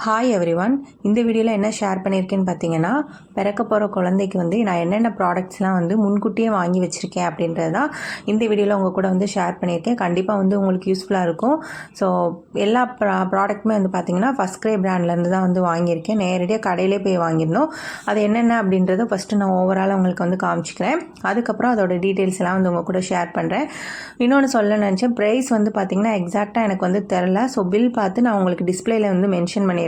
Hi everyone. இந்த வீடியோவில் என்ன ஷேர் பண்ணியிருக்கேன்னு பார்த்தீங்கன்னா, பிறக்க போகிற குழந்தைக்கு வந்து நான் என்னென்ன ப்ராடக்ட்ஸ்லாம் வந்து முன்கூட்டியே வாங்கி வச்சுருக்கேன் அப்படின்றது தான் இந்த வீடியோவில் உங்கள் கூட வந்து ஷேர் பண்ணியிருக்கேன். கண்டிப்பாக வந்து உங்களுக்கு யூஸ்ஃபுல்லாக இருக்கும். ஸோ எல்லா ப்ராடக்ட்டுமே வந்து பார்த்திங்கன்னா ஃபர்ஸ்ட் கிரை பிராண்ட்லேருந்து தான் வந்து வாங்கியிருக்கேன். நேரடியாக கடையிலே போய் வாங்கியிருந்தோம். அது என்னென்ன அப்படின்றத ஃபஸ்ட்டு நான் ஓவராலாக உங்களுக்கு வந்து காமிச்சிக்கிறேன். அதுக்கப்புறம் அதோட டீட்டெயில்ஸ் எல்லாம் வந்து உங்கள் கூட ஷேர் பண்ணுறேன். இன்னொன்று சொல்ல நினச்சேன், ப்ரைஸ் வந்து பார்த்திங்கன்னா எக்ஸாக்டாக எனக்கு வந்து தெரில. ஸோ பில் பார்த்து நான் உங்களுக்கு டிஸ்பிளேயில் வந்து மென்ஷன் பண்ணிடுறேன்.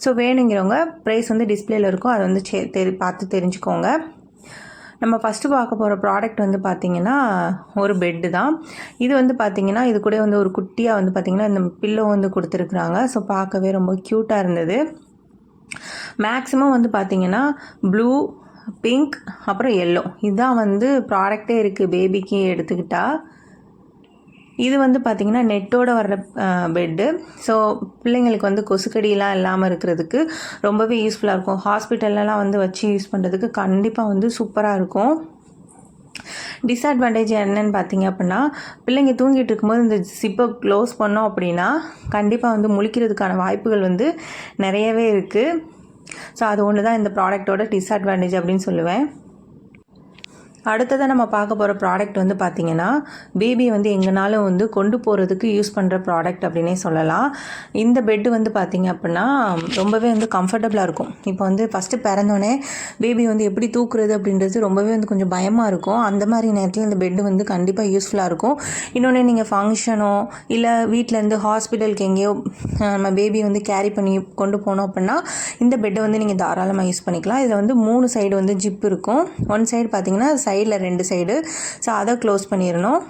ஸோ வேணுங்கிறவங்க ப்ரைஸ் வந்து டிஸ்பிளேயில் இருக்கும், அதை வந்து பார்த்து தெரிஞ்சுக்கோங்க. நம்ம ஃபஸ்ட்டு பார்க்க போகிற ப்ராடக்ட் வந்து பார்த்திங்கன்னா ஒரு பெட்டு தான். இது வந்து பார்த்திங்கன்னா இது கூட வந்து ஒரு குட்டியாக வந்து பார்த்திங்கன்னா இந்த பில்லோ வந்து கொடுத்துருக்குறாங்க. ஸோ பார்க்கவே ரொம்ப க்யூட்டாக இருந்தது. மேக்ஸிமம் வந்து பார்த்திங்கன்னா ப்ளூ, பிங்க், அப்புறம் எல்லோ இதுதான் வந்து ப்ராடக்டே இருக்குது பேபிக்கு எடுத்துக்கிட்டால். இது வந்து பார்த்திங்கன்னா நெட்டோடு வர்ற பெட்டு. ஸோ பிள்ளைங்களுக்கு வந்து கொசுக்கடியெலாம் இல்லாமல் இருக்கிறதுக்கு ரொம்பவே யூஸ்ஃபுல்லாக இருக்கும். ஹாஸ்பிட்டல்லலாம் வந்து வச்சு யூஸ் பண்ணுறதுக்கு கண்டிப்பாக வந்து சூப்பராக இருக்கும். டிஸ்அட்வான்டேஜ் என்னன்னு பார்த்தீங்க அப்படின்னா, பிள்ளைங்க தூங்கிட்டு இருக்கும்போது இந்த ஜிப்பை க்ளோஸ் பண்ணோம் அப்படின்னா கண்டிப்பாக வந்து முழிக்கிறதுக்கான வாய்ப்புகள் வந்து நிறையவே இருக்குது. ஸோ அது ஒன்று தான் இந்த ப்ராடக்டோட டிஸ்அட்வான்டேஜ் அப்படின்னு சொல்லுவேன். அடுத்ததாக நம்ம பார்க்க போகிற ப்ராடக்ட் வந்து பார்த்திங்கன்னா, பேபி வந்து எங்கேனாலும் வந்து கொண்டு போகிறதுக்கு யூஸ் பண்ணுற ப்ராடக்ட் அப்படின்னே சொல்லலாம். இந்த பெட்டு வந்து பார்த்திங்க அப்படின்னா ரொம்பவே வந்து கம்ஃபர்டபுளாக இருக்கும். இப்போ வந்து ஃபஸ்ட்டு பிறந்தோடனே பேபி வந்து எப்படி தூக்குறது அப்படின்றது ரொம்பவே வந்து கொஞ்சம் பயமாக இருக்கும். அந்த மாதிரி நேரத்தில் இந்த பெட்டு வந்து கண்டிப்பாக யூஸ்ஃபுல்லாக இருக்கும். இன்னொன்று நீங்கள் ஃபங்க்ஷனோ இல்லை வீட்டிலேருந்து ஹாஸ்பிட்டலுக்கு எங்கேயோ நம்ம பேபி வந்து கேரி பண்ணி கொண்டு போனோம் அப்படின்னா இந்த பெட்டை வந்து நீங்கள் தாராளமாக யூஸ் பண்ணிக்கலாம். இதில் வந்து 3 சைடு வந்து ஜிப் இருக்கும். ஒன் சைடு பார்த்திங்கன்னா சைடில் 2 சைடு. ஸோ அதை க்ளோஸ் பண்ணிடணும்.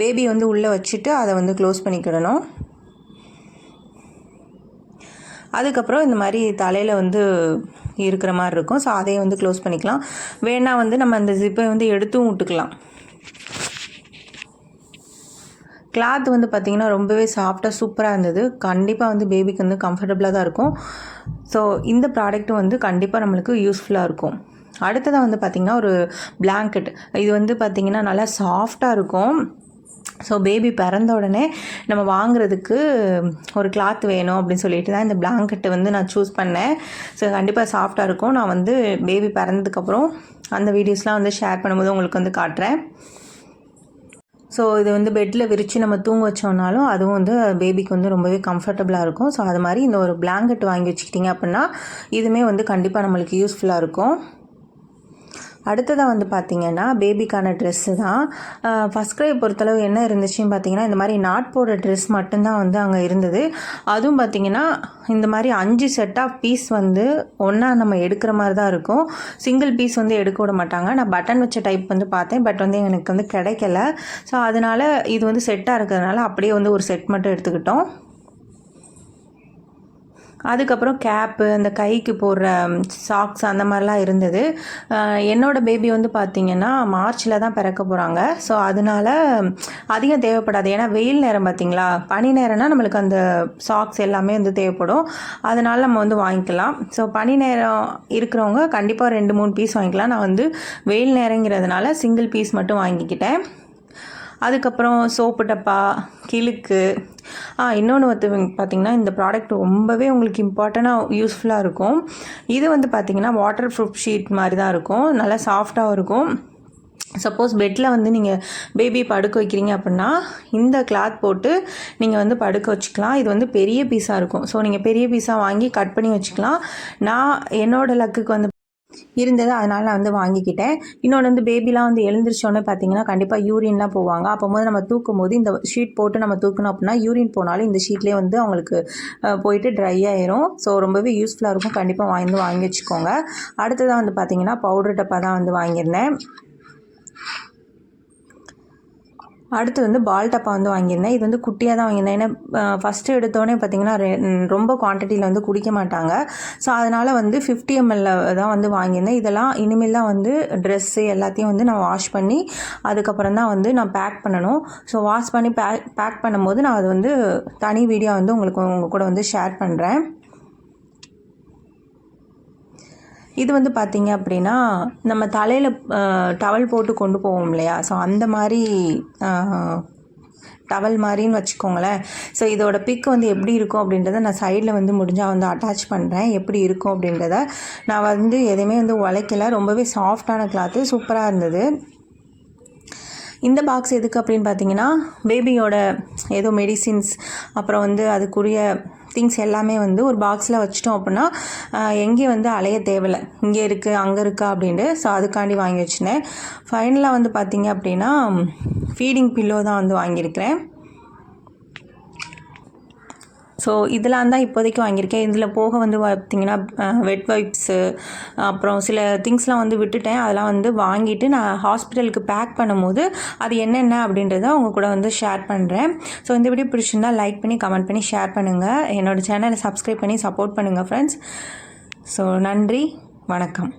பேபி வந்து உள்ளே வச்சுட்டு அதை வந்து க்ளோஸ் பண்ணிக்கிடணும். அதுக்கப்புறம் இந்த மாதிரி தலையில் வந்து இருக்கிற மாதிரி இருக்கும். ஸோ அதையும் வந்து க்ளோஸ் பண்ணிக்கலாம். வேணால் வந்து நம்ம அந்த ஜிப்பை வந்து எடுத்தும் விட்டுக்கலாம். கிளாத் வந்து பார்த்திங்கன்னா ரொம்பவே சாஃப்டாக சூப்பராக இருந்தது. கண்டிப்பாக வந்து பேபிக்கு வந்து கம்ஃபர்டபுளாக தான் இருக்கும். ஸோ இந்த ப்ராடக்ட்டும் வந்து கண்டிப்பாக நம்மளுக்கு யூஸ்ஃபுல்லாக இருக்கும். அடுத்ததாக வந்து பார்த்திங்கன்னா ஒரு பிளாங்கெட். இது வந்து பார்த்திங்கன்னா நல்லா சாஃப்டாக இருக்கும். ஸோ பேபி பிறந்த உடனே நம்ம வாங்குறதுக்கு ஒரு கிளாத் வேணும் அப்படின்னு சொல்லிட்டு தான் இந்த பிளாங்கெட்டை வந்து நான் சூஸ் பண்ணேன். ஸோ கண்டிப்பாக சாஃப்டாக இருக்கும். நான் வந்து பேபி பிறந்ததுக்கப்புறம் அந்த வீடியோஸ்லாம் வந்து ஷேர் பண்ணும்போது உங்களுக்கு வந்து காட்டுறேன். ஸோ இது வந்து பெட்டில் விரித்து நம்ம தூங்க வச்சோம்னாலும் அதுவும் வந்து பேபிக்கு வந்து ரொம்பவே கம்ஃபர்டபுளாக இருக்கும். ஸோ அது மாதிரி இந்த ஒரு பிளாங்கெட் வாங்கி வச்சுக்கிட்டிங்க அப்படின்னா இதுவுமே வந்து கண்டிப்பாக நம்மளுக்கு யூஸ்ஃபுல்லாக இருக்கும். அடுத்ததாக வந்து பார்த்திங்கன்னா பேபிக்கான ட்ரெஸ்ஸு தான். ஃபஸ்ட் கிரை பொறுத்தளவு என்ன இருந்துச்சுன்னு பார்த்திங்கன்னா இந்த மாதிரி நாட் போடுற ட்ரெஸ் மட்டும்தான் வந்து அங்கே இருந்தது. அதுவும் பார்த்திங்கன்னா இந்த மாதிரி 5 செட் ஆஃப் பீஸ் வந்து ஒன்றா நம்ம எடுக்கிற மாதிரி தான் இருக்கும். சிங்கிள் பீஸ் வந்து எடுக்க விட மாட்டாங்க. நான் பட்டன் வச்ச டைப் வந்து பார்த்தேன், பட் வந்து எனக்கு வந்து கிடைக்கல. ஸோ அதனால் இது வந்து செட்டாக இருக்கிறதுனால அப்படியே வந்து ஒரு செட் மட்டும் எடுத்துக்கிட்டோம். அதுக்கப்புறம் கேப்பு, அந்த கைக்கு போடுற சாக்ஸ் அந்த மாதிரிலாம் இருந்தது. என்னோடய பேபி வந்து பார்த்திங்கன்னா மார்ச்சில் தான் பிறக்க போகிறாங்க. ஸோ அதனால் அதிகம் தேவைப்படாது. ஏன்னா வெயில் நேரம் பார்த்திங்களா, பனி நேரம்னா நம்மளுக்கு அந்த சாக்ஸ் எல்லாமே வந்து தேவைப்படும். அதனால் நம்ம வந்து வாங்கிக்கலாம். ஸோ பனி நேரம் இருக்கிறவங்க கண்டிப்பாக 2-3 பீஸ் வாங்கிக்கலாம். நான் வந்து வெயில் நேரங்கிறதுனால சிங்கிள் பீஸ் மட்டும் வாங்கிக்கிட்டேன். அதுக்கப்புறம் சோப்பு டப்பா, கிழுக்கு, இன்னொன்று வந்து பார்த்திங்கன்னா இந்த ப்ராடக்ட் ரொம்பவே உங்களுக்கு இம்பார்ட்டண்ட்டாக யூஸ்ஃபுல்லாக இருக்கும். இது வந்து பார்த்திங்கன்னா வாட்டர் ப்ரூஃப் ஷீட் மாதிரி தான் இருக்கும். நல்லா சாஃப்டாகவும் இருக்கும். சப்போஸ் பெட்டில் வந்து நீங்கள் பேபி படுக்க வைக்கிறீங்க அப்படின்னா இந்த கிளாத் போட்டு நீங்கள் வந்து படுக்க வச்சுக்கலாம். இது வந்து பெரிய பீஸாக இருக்கும். ஸோ நீங்கள் பெரிய பீஸாக வாங்கி கட் பண்ணி வச்சுக்கலாம். நான் என்னோடய லக்குக்கு வந்து இருந்தது, அதனால் நான் வந்து வாங்கிக்கிட்டேன். இன்னொன்று வந்து பேபிலாம் வந்து எழுந்திரிச்சோன்னே பார்த்திங்கன்னா கண்டிப்பாக யூரின்லாம் போவாங்க. அப்போது நம்ம தூக்கும் போது இந்த ஷீட் போட்டு நம்ம தூக்கணும் அப்படின்னா யூரின் போனாலும் இந்த ஷீட்லேயே வந்து அவங்களுக்கு போயிட்டு ட்ரை ஆயிரும். ஸோ ரொம்பவே யூஸ்ஃபுல்லாக இருக்கும். கண்டிப்பாக வாங்கி வச்சுக்கோங்க. அடுத்ததாக வந்து பார்த்திங்கன்னா பவுடர் டப்பா தான் வந்து வாங்கியிருந்தேன். அடுத்து வந்து பால் டப்பா வந்து வாங்கியிருந்தேன். இது வந்து குட்டியாக தான் வாங்கியிருந்தேன். ஏன்னா ஃபஸ்ட்டு எடுத்தோடனே பார்த்திங்கன்னா ரொம்ப குவான்டிட்டியில் வந்து குடிக்க மாட்டாங்க. ஸோ அதனால் வந்து 50 ml தான் வந்து வாங்கியிருந்தேன். இதெல்லாம் இனிமேல் தான் வந்து ட்ரெஸ்ஸு எல்லாத்தையும் வந்து நான் வாஷ் பண்ணி அதுக்கப்புறம் தான் வந்து நான் பேக் பண்ணணும். ஸோ வாஷ் பண்ணி பேக் பண்ணும்போது நான் அது வந்து தனி வீடியோ வந்து உங்கள் கூட வந்து ஷேர் பண்ணுறேன். இது வந்து பார்த்திங்க அப்படின்னா நம்ம தலையில் டவல் போட்டு கொண்டு போவோம் இல்லையா, ஸோ அந்த மாதிரி டவல் மாதிரின்னு வச்சுக்கோங்களேன். ஸோ இதோட பிக் வந்து எப்படி இருக்கும் அப்படின்றத நான் சைடில் வந்து முடிஞ்சால் வந்து அட்டாச் பண்ணுறேன், எப்படி இருக்கும் அப்படின்றத. நான் வந்து எதையுமே வந்து உழைக்கல, ரொம்பவே சாஃப்டான கிளாத்து, சூப்பராக இருந்தது. இந்த பாக்ஸ் எதுக்கு அப்படின்னு பார்த்தீங்கன்னா, பேபியோட ஏதோ மெடிசின்ஸ் அப்புறம் வந்து அதுக்குரிய திங்ஸ் எல்லாமே வந்து ஒரு பாக்ஸில் வச்சிட்டோம் அப்படின்னா எங்கேயும் வந்து அலைய தேவையில்லை, இங்கே இருக்குது அங்கே இருக்கா அப்படின்ட்டு. ஸோ அதுக்காண்டி வாங்கி வச்சுனேன். ஃபைனலாக வந்து பார்த்திங்க அப்படின்னா ஃபீடிங் பில்லோ தான் வந்து வாங்கியிருக்கிறேன். ஸோ இதெல்லாம் தான் இப்போதைக்கு வாங்கியிருக்கேன். இதில் போக வந்து பார்த்திங்கன்னா வெட் வைப்ஸு அப்புறம் சில திங்ஸ்லாம் வந்து விட்டுட்டேன். அதெல்லாம் வந்து வாங்கிட்டு நான் ஹாஸ்பிட்டலுக்கு பேக் பண்ணும்போது அது என்னென்ன அப்படின்றத அவங்க கூட வந்து ஷேர் பண்ணுறேன். ஸோ இந்த வீடியோ பிடிச்சிருந்தால் லைக் பண்ணி கமெண்ட் பண்ணி ஷேர் பண்ணுங்கள். என்னோடய சேனலை சப்ஸ்கிரைப் பண்ணி சப்போர்ட் பண்ணுங்கள் ஃப்ரெண்ட்ஸ். ஸோ நன்றி, வணக்கம்.